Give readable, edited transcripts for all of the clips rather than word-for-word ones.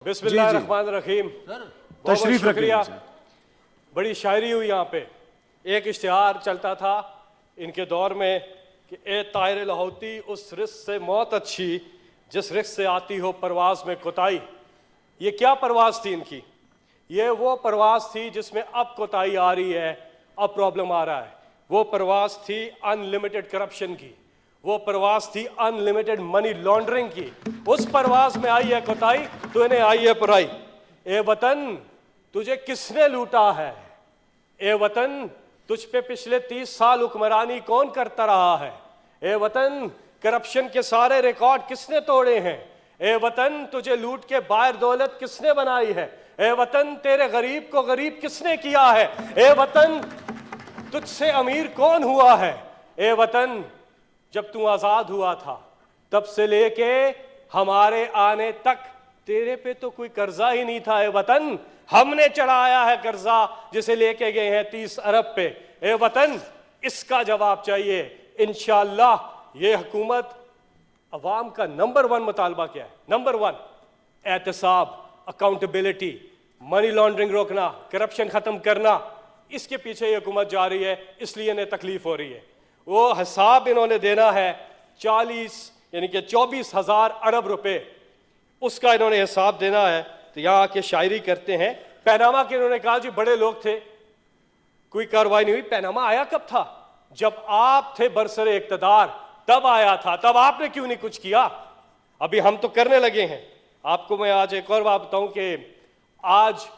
बिस्मिल्लाहिर्रहमानिर्रहीम। तशरीफ शुक्रिया। रखिए। बड़ी शायरी हुई यहाँ पे। एक इश्तिहार चलता था इनके दौर में कि ए तायर लहोती उस रिस्क से मौत अच्छी जिस रिस्क से आती हो परवाज में कोताही। ये क्या परवाज थी इनकी? ये वो परवाज थी जिसमें अब कोताही आ रही है, अब प्रॉब्लम आ रहा है। वो परवाज थी अनलिमिटेड करप्शन की, वो परवाज थी अनलिमिटेड मनी लॉन्ड्रिंग की। उस परवाज में आई है कोताही तो इन्हें आई है बुराई। ए वतन तुझे किसने लूटा है? ए वतन तुझ पे पिछले 30 साल हुक्मरानी कौन करता रहा है? ए वतन करप्शन के सारे रिकॉर्ड किसने तोड़े हैं? ए वतन तुझे लूट के बाहर दौलत किसने बनाई है? ए वतन तेरे गरीब को गरीब किसने किया है? ए वतन तुझसे अमीर कौन हुआ है? ए वतन जब तू आजाद हुआ था तब से लेके हमारे आने तक तेरे पे तो कोई कर्जा ही नहीं था। ए वतन हमने चढ़ाया है कर्जा जिसे लेके गए हैं 30 अरब पे। ए वतन इसका जवाब चाहिए। इंशाअल्लाह ये हुकूमत अवाम का नंबर 1 मुतालबा क्या है? नंबर 1 एहतसाब, अकाउंटेबिलिटी, मनी लॉन्ड्रिंग रोकना, करप्शन खत्म करना। इसके पीछे ये हुकूमत जा रही है, इसलिए इन्हें तकलीफ हो रही है। वो हिसाब इन्होंने देना है 40 यानी कि 24,000 अरब रुपए, उसका इन्होंने हिसाब देना है। तो यहाँ आके शायरी करते हैं। पैनामा के इन्होंने कहा जी बड़े लोग थे, कोई कार्रवाई नहीं हुई। पैनामा आया कब था? जब आप थे बरसरे इक्तदार, तब आया था। तब आपने क्यों नहीं कुछ किया? अभी हम तो करने लगे हैं। आपको मैं आज एक और बात बताऊं कि आज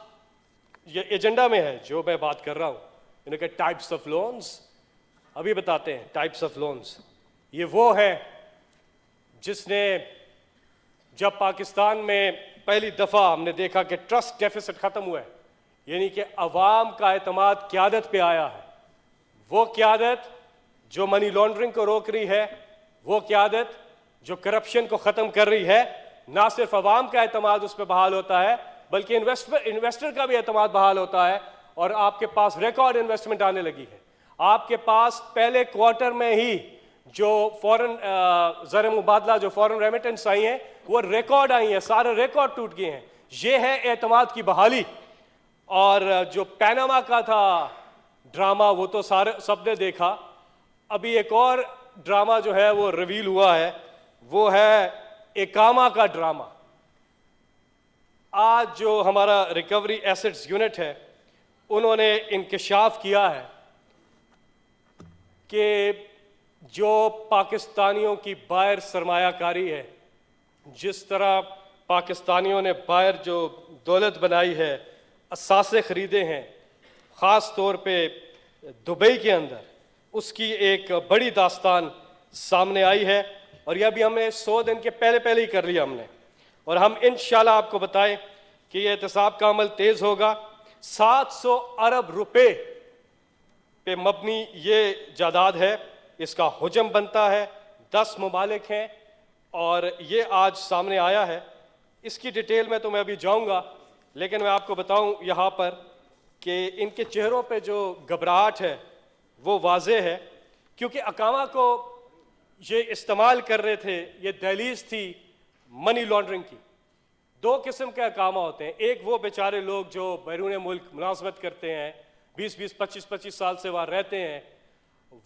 ये एजेंडा में है जो मैं बात कर रहा हूं। इन्होंने कहा टाइप्स ऑफ लोन्स, अभी बताते हैं टाइप्स ऑफ लोन्स। ये वो है जिसने जब पाकिस्तान में पहली दफा हमने देखा कि ट्रस्ट डेफिसिट खत्म हुआ है, यानी कि अवाम का एतमाद क़यादत पे आया है। वो क़यादत जो मनी लॉन्ड्रिंग को रोक रही है, वो क़यादत जो करप्शन को ख़त्म कर रही है। ना सिर्फ अवाम का एतमाद उस पर बहाल होता है बल्कि इन्वेस्टर का भी एतमाद बहाल होता है और आपके पास रिकॉर्ड इन्वेस्टमेंट आने लगी है। आपके पास पहले क्वार्टर में ही जो फॉरेन ज़र मुबादला, जो फॉरेन रेमिटेंस आई हैं, वो रिकॉर्ड आई हैं, सारे रिकॉर्ड टूट गए हैं। ये है एतमाद की बहाली। और जो पैनामा का था ड्रामा, वो तो सारे सबने देखा। अभी एक और ड्रामा जो है वो रिवील हुआ है, वो है इकामा का ड्रामा। आज जो हमारा रिकवरी एसेट्स यूनिट है, उन्होंने इंकशाफ किया है कि जो पाकिस्तानियों की बाहर सरमायाकारी है, जिस तरह पाकिस्तानियों ने बाहर जो दौलत बनाई है, असासे ख़रीदे हैं, ख़ास तौर पे दुबई के अंदर, उसकी एक बड़ी दास्तान सामने आई है। और यह भी हमने 100 दिन के पहले ही कर लिया हमने। और हम इंशाल्लाह आपको बताएं कि ये एहतसाब का अमल तेज़ होगा। 700 अरब रुपए पे मबनी ये जायदाद है, इसका हुजम बनता है। 10 ममालिक हैं और ये आज सामने आया है। इसकी डिटेल में तो मैं अभी जाऊंगा, लेकिन मैं आपको बताऊं यहाँ पर कि इनके चेहरों पे जो घबराहट है वो वाज़ेह है, क्योंकि अकामा को ये इस्तेमाल कर रहे थे। ये दहलीज थी मनी लॉन्ड्रिंग की। 2 किस्म के अकामा होते हैं। एक वो बेचारे लोग जो बैरून मुल्क मुलाजमत करते हैं, 20-20, 25-25 साल से वहाँ रहते हैं,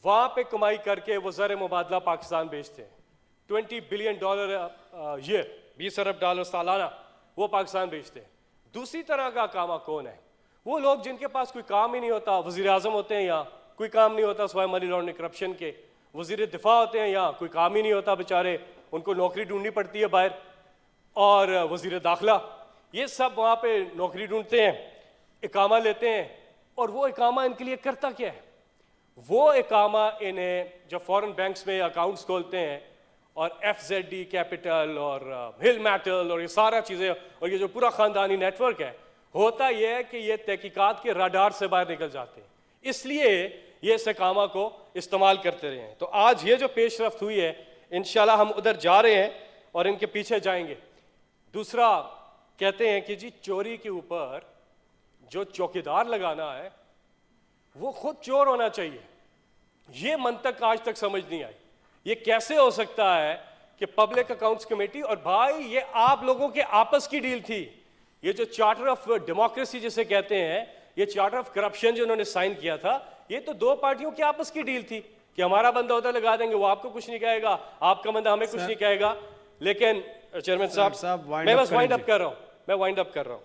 वहाँ पे कमाई करके वो ज़र मुबादला पाकिस्तान बेचते हैं। $20 बिलियन ईयर, 20 अरब डॉलर सालाना वो पाकिस्तान बेचते हैं। दूसरी तरह का कामा कौन है? वो लोग जिनके पास कोई काम ही नहीं होता। वज़ीर आज़म होते हैं, यहाँ कोई काम नहीं होता सिवाय मनी लॉन्ड्रिंग करप्शन के। वज़ीर दिफा होते हैं, यहाँ कोई काम ही नहीं होता, बेचारे उनको नौकरी ढूंढनी पड़ती है बाहर। और वज़ीर दाखिला, ये सब वहाँ पे नौकरी ढूंढते हैं, इकामा लेते हैं। और वो इकामा इनके लिए करता क्या है? वो इकामा इन्हें जब फॉरेन बैंक्स में अकाउंट्स खोलते हैं और FZD कैपिटल और हिल मेटल और ये सारा चीज़ें और ये जो पूरा ख़ानदानी नेटवर्क है, होता यह है कि ये तहकीकात के रडार से बाहर निकल जाते हैं। इसलिए ये इस इकामा को इस्तेमाल करते रहे हैं। तो आज ये जो पेशरफ्त हुई है, इंशाल्लाह हम उधर जा रहे हैं और इनके पीछे जाएंगे। दूसरा कहते हैं कि जी चोरी के ऊपर जो चौकीदार लगाना है वो खुद चोर होना चाहिए। ये मंतक आज तक समझ नहीं आई। ये कैसे हो सकता है कि पब्लिक अकाउंट्स कमेटी, और भाई ये आप लोगों के आपस की डील थी, یہ جو چارٹر آف ڈیموکریسی جسے کہتے ہیں, یہ چارٹر آف کرپشن جو انہوں نے سائن کیا تھا, یہ تو دو پارٹیوں کی آپس کی ڈیل تھی کہ ہمارا بندہ ادھر لگا دیں گے, وہ آپ کو کچھ نہیں کہے گا, آپ کا بندہ ہمیں کچھ نہیں کہے گا. لیکن چیئرمین صاحب میں بس وائنڈ اپ کر رہا ہوں,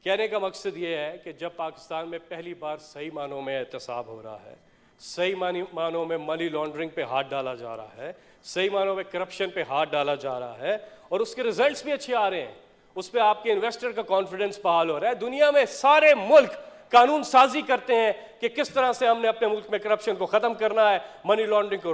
کہنے کا مقصد یہ ہے کہ جب پاکستان میں پہلی بار صحیح معنوں میں احتساب ہو رہا ہے, صحیح معنوں میں منی لانڈرنگ پہ ہاتھ ڈالا جا رہا ہے, صحیح معنوں میں کرپشن پہ ہاتھ ڈالا جا رہا ہے, اور اس کے ریزلٹس بھی اچھے آ رہے ہیں, اس پہ آپ کے انویسٹر کا کانفیڈنس بحال ہو رہا ہے. دنیا میں سارے ملک قانون سازی کرتے ہیں کہ کس طرح سے ہم نے اپنے ملک میں کرپشن کو ختم کرنا ہے, منی لانڈرنگ کو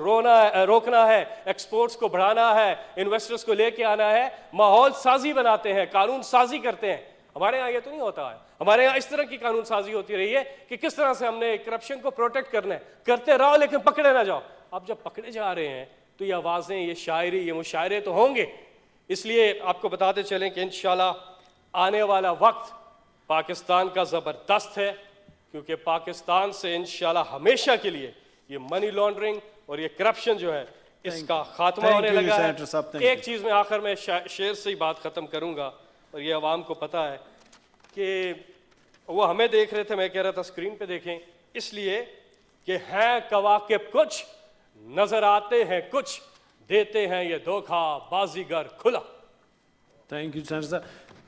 روکنا ہے, ایکسپورٹس کو بڑھانا ہے, انویسٹرز کو لے کے آنا ہے, ماحول سازی بناتے ہیں, قانون سازی کرتے ہیں. ہمارے ہاں یہ تو نہیں ہوتا ہے. ہمارے ہاں اس طرح کی قانون سازی ہوتی رہی ہے کہ کس طرح سے ہم نے کرپشن کو پروٹیکٹ کرنا ہے, کرتے رہو لیکن پکڑے نہ جاؤ. اب جب پکڑے جا رہے ہیں تو یہ آوازیں, یہ شاعری, یہ مشاعرے تو ہوں گے. اس لیے آپ کو بتاتے چلیں کہ انشاءاللہ آنے والا وقت پاکستان کا زبردست ہے, کیونکہ پاکستان سے انشاءاللہ ہمیشہ کے لیے یہ منی لانڈرنگ اور یہ کرپشن جو ہے اس کا خاتمہ ہونے لگا ہے. ایک چیز میں آخر میں شعر سے ہی بات ختم کروں گا, اور یہ عوام کو پتہ ہے کہ وہ ہمیں دیکھ رہے تھے, میں کہہ رہا تھا اسکرین پہ دیکھیں, اس لیے کہ ہیں کواکب کچھ, نظر آتے ہیں کچھ, دیتے ہیں یہ دھوکہ بازیگر کھلا. تھینک یو سینیٹر صاحب.